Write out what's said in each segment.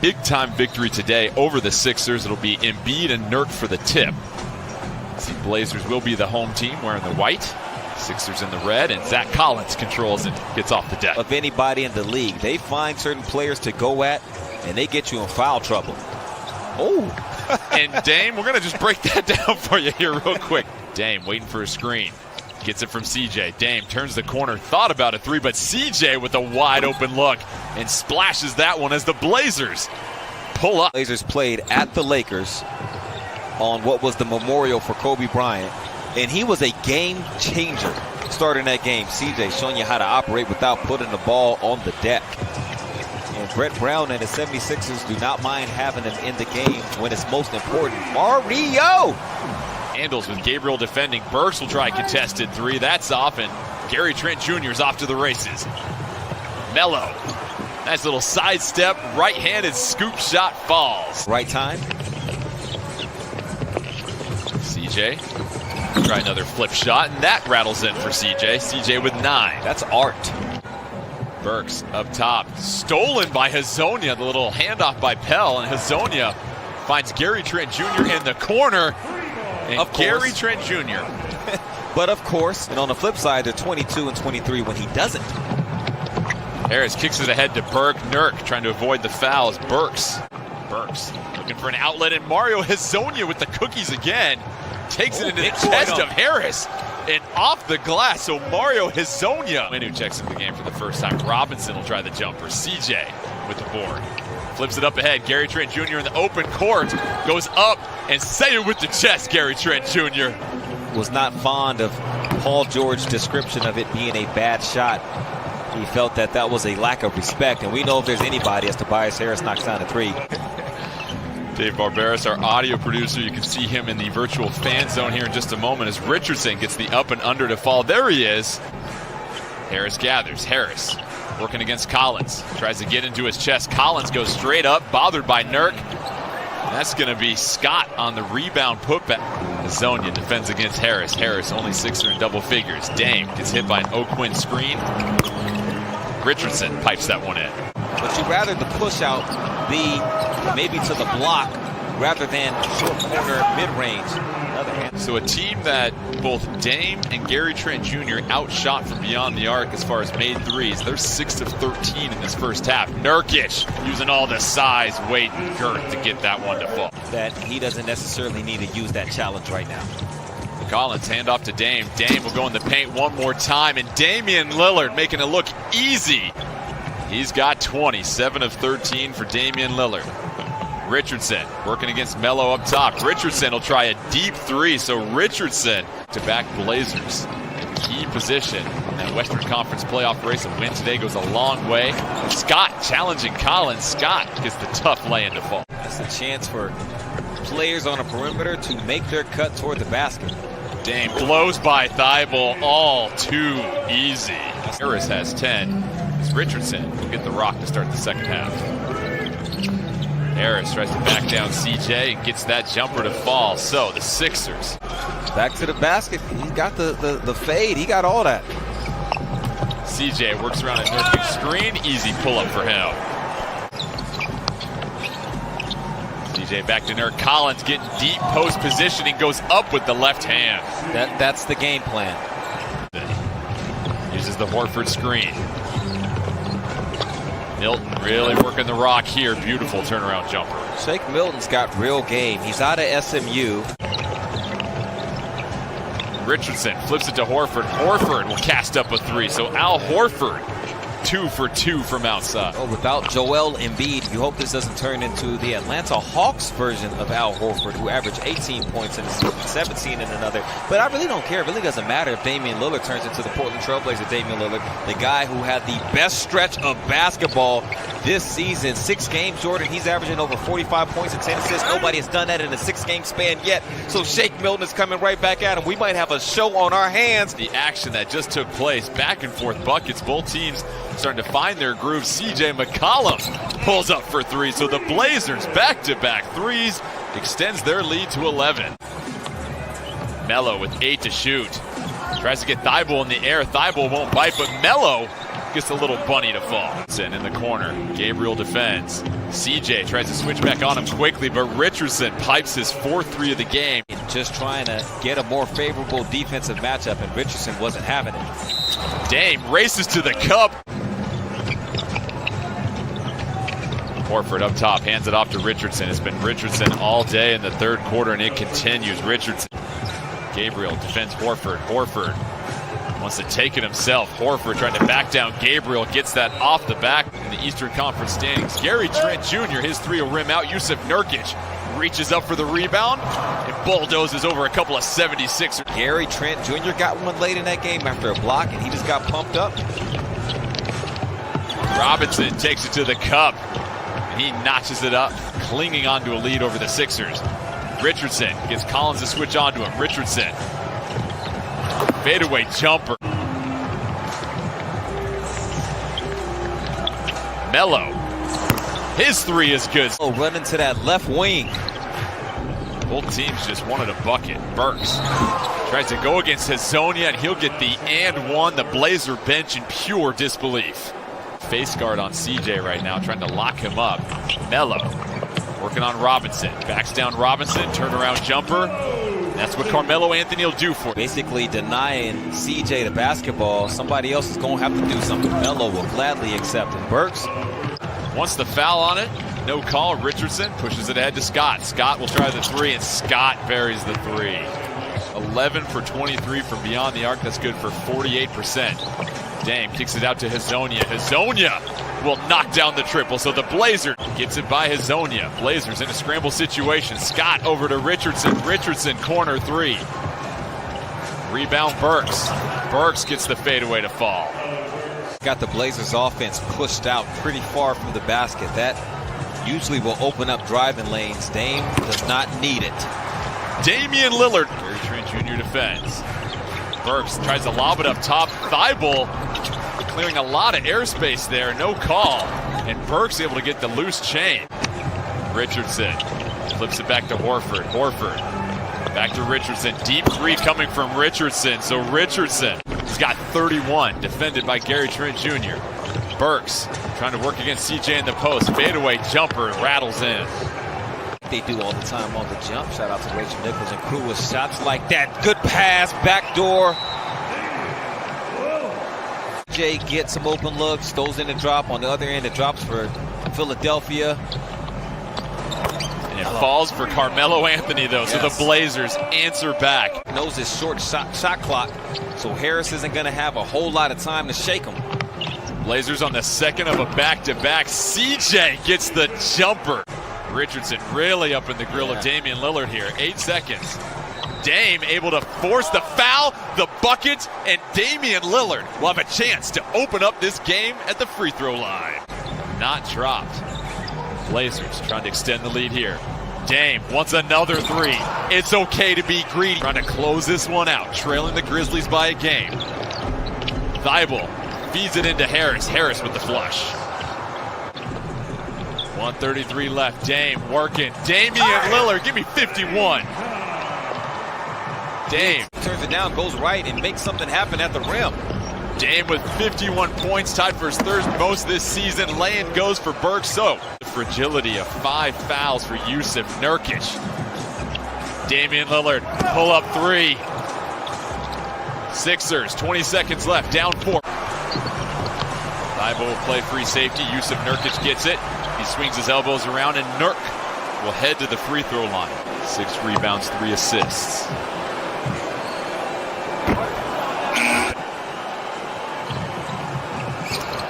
Big-time victory today over the Sixers. It'll be Embiid and Nurk for the tip. The Blazers will be the home team wearing the white. Sixers in the red, and Zach Collins controls and gets off the deck. Of anybody in the league, they find certain players to go at, and they get you in foul trouble. Oh, and Dame, we're going to just break that down for you here real quick. Dame waiting for a screen. Gets it from CJ. Dame turns the corner, thought about a three, but CJ with a wide open look and splashes that one as the Blazers pull up. Blazers played at the Lakers on what was the memorial for Kobe Bryant, and he was a game changer starting that game. CJ showing you how to operate without putting the ball on the deck. And Brett Brown and the 76ers do not mind having him in the game when it's most important. Mario! Handles with Gabriel defending. Burks will try a contested three. That's off, and Gary Trent Jr. is off to the races. Melo. Nice little sidestep. Right-handed scoop shot falls. Right time. CJ. Try another flip shot, and that rattles in for CJ. CJ with 9. That's art. Burks up top. Stolen by Hezonja. The little handoff by Pell, and Hezonja finds Gary Trent Jr. in the corner. And of Gary Trent Jr. But of course, and on the flip side, they're 22 and 23 when he doesn't. Harris kicks it ahead to Burke. Nurk trying to avoid the fouls. Burks looking for an outlet, and Mario Hezonja with the cookies again. Takes it into the chest of Harris and off the glass. So Mario Hezonja, who checks into the game for the first time. Robinson will try the jumper. CJ with the board. Flips it up ahead. Gary Trent Jr. in the open court. Goes up and say it with the chest, Gary Trent Jr. Was not fond of Paul George's description of it being a bad shot. He felt that that was a lack of respect. And we know if there's anybody, as Tobias Harris knocks down a three. Dave Barberis, our audio producer. You can see him in the virtual fan zone here in just a moment as Richardson gets the up and under to fall. There he is. Harris gathers. Harris working against Collins. Tries to get into his chest. Collins goes straight up, bothered by Nurk. That's going to be Scott on the rebound putback. Hezonja defends against Harris. Harris only Sixer in double figures. Dame gets hit by an O'Quinn screen. Richardson pipes that one in. But you'd rather the push out be maybe to the block rather than short corner mid-range. So a team that both Dame and Gary Trent Jr. outshot from beyond the arc as far as made threes. They're 6 of 13 in this first half. Nurkic using all the size, weight, and girth to get that one to fall. That he doesn't necessarily need to use that challenge right now. Collins hand off to Dame. Dame will go in the paint one more time, and Damian Lillard making it look easy. He's got 20, 7 of 13 for Damian Lillard. Richardson working against Melo up top. Richardson will try a deep three, so Richardson to back Blazers. Key position in that Western Conference playoff race. A win today goes a long way. Scott challenging Collins. Scott gets the tough lay-in to fall. That's a chance for players on a perimeter to make their cut toward the basket. Dame blows by Thibault, all too easy. Harris has 10. As Richardson will get the rock to start the second half. Harris tries to back down CJ and gets that jumper to fall. So the Sixers back to the basket. He got the fade. He got all that. CJ works around a Nurkic screen. Easy pull-up for him. CJ back to Nurk. Collins getting deep post positioning. Goes up with the left hand. That's the game plan. Uses the Horford screen. Milton really working the rock here. Beautiful turnaround jumper. Shake Milton's got real game. He's out of SMU. Richardson flips it to Horford. Horford will cast up a three. So Al Horford, 2 for 2 from outside. Oh, without Joel Embiid, you hope this doesn't turn into the Atlanta Hawks version of Al Horford, who averaged 18 points in a season, 17 in another. But I really don't care. It really doesn't matter if Damian Lillard turns into the Portland Trailblazer Damian Lillard, the guy who had the best stretch of basketball this season. 6 games, Jordan. He's averaging over 45 points and 10 assists. Nobody has done that in a 6-game span yet. So Shake Milton is coming right back at him. We might have a show on our hands. The action that just took place, back and forth buckets. Both teams starting to find their groove. CJ McCollum pulls up for 3. So the Blazers back-to-back threes extends their lead to 11. Melo with 8 to shoot. Tries to get Thibault in the air. Thibault won't bite, but Melo gets the little bunny to fall. It's in the corner. Gabriel defends. CJ tries to switch back on him quickly, but Richardson pipes his 4th 3 of the game. Just trying to get a more favorable defensive matchup, and Richardson wasn't having it. Dame races to the cup. Horford up top, hands it off to Richardson. It's been Richardson all day in the 3rd quarter, and it continues. Richardson. Gabriel defends Horford. Horford wants to take it himself. Horford trying to back down Gabriel. Gets that off the back in the Eastern Conference standings. Gary Trent Jr., his 3 will rim out. Jusuf Nurkic reaches up for the rebound and bulldozes over a couple of 76ers. Gary Trent Jr. got one late in that game after a block, and he just got pumped up. Robinson takes it to the cup, and he notches it up, clinging onto a lead over the Sixers. Richardson gets Collins to switch onto him. Richardson. Fadeaway jumper. Melo. His 3 is good. Oh, running to that left wing. Both teams just wanted a bucket. Burks tries to go against Hezonja, and he'll get the and one. The Blazer bench in pure disbelief. Face guard on CJ right now, trying to lock him up. Melo working on Robinson. Backs down Robinson. Turnaround jumper. That's what Carmelo Anthony will do for him. Basically denying CJ the basketball. Somebody else is going to have to do something. Melo will gladly accept it. Burks wants the foul on it. No call. Richardson pushes it ahead to Scott. Scott will try the 3, and Scott buries the 3. 11 for 23 from beyond the arc. That's good for 48%. Dame kicks it out to Hezonja. Hezonja will knock down the triple. So the Blazer gets it by Hezonja. Blazers in a scramble situation. Scott over to Richardson. Richardson corner 3. Rebound Burks. Burks gets the fadeaway to fall. Got the Blazers offense pushed out pretty far from the basket. That usually will open up driving lanes. Dame does not need it. Damian Lillard. Gary Trent Jr. defends. Burks tries to lob it up top. Thibault clearing a lot of airspace there. No call. And Burks able to get the loose chain. Richardson flips it back to Horford. Horford back to Richardson. Deep 3 coming from Richardson. So Richardson has got 31. Defended by Gary Trent Jr. Burks trying to work against CJ in the post. Fadeaway jumper rattles in. They do all the time on the jump. Shout out to Rachel Nichols and crew with shots like that. Good pass, backdoor. Jay gets some open looks, throws in the drop. On the other end, it drops for Philadelphia. And it falls for Carmelo Anthony, though, so the Blazers answer back. Knows his short shot clock, so Harris isn't going to have a whole lot of time to shake him. Blazers on the 2nd of a back-to-back. CJ gets the jumper. Richardson really up in the grill of Damian Lillard here. 8 seconds. Dame able to force the foul, the bucket, and Damian Lillard will have a chance to open up this game at the free throw line. Not dropped. Blazers trying to extend the lead here. Dame wants another 3. It's okay to be greedy. Trying to close this one out, trailing the Grizzlies by a game. Thibault feeds it into Harris. Harris with the flush. 1:33 left. Dame working. Damian Lillard, give me 51. Dame turns it down, goes right, and makes something happen at the rim. Dame with 51 points, tied for his 3rd most this season. Lay-in goes for Burks. So the fragility of 5 fouls for Jusuf Nurkic. Damian Lillard, pull up 3. Sixers, 20 seconds left, down 4. Thibault will play free safety. Jusuf Nurkic gets it. He swings his elbows around, and Nurk will head to the free throw line. 6 rebounds, 3 assists.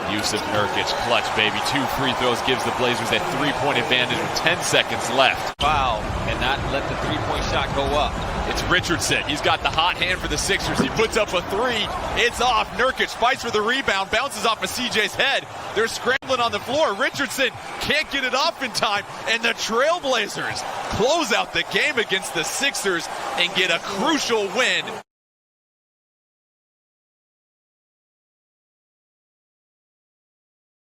Jusuf Nurkic, clutch, baby. 2 free throws gives the Blazers a 3-point advantage with 10 seconds left. Foul, and not let the 3-point shot go up. It's Richardson. He's got the hot hand for the Sixers. He puts up a 3. It's off. Nurkic fights for the rebound, bounces off of CJ's head. They're scrambling on the floor. Richardson can't get it off in time, and the Trailblazers close out the game against the Sixers and get a crucial win.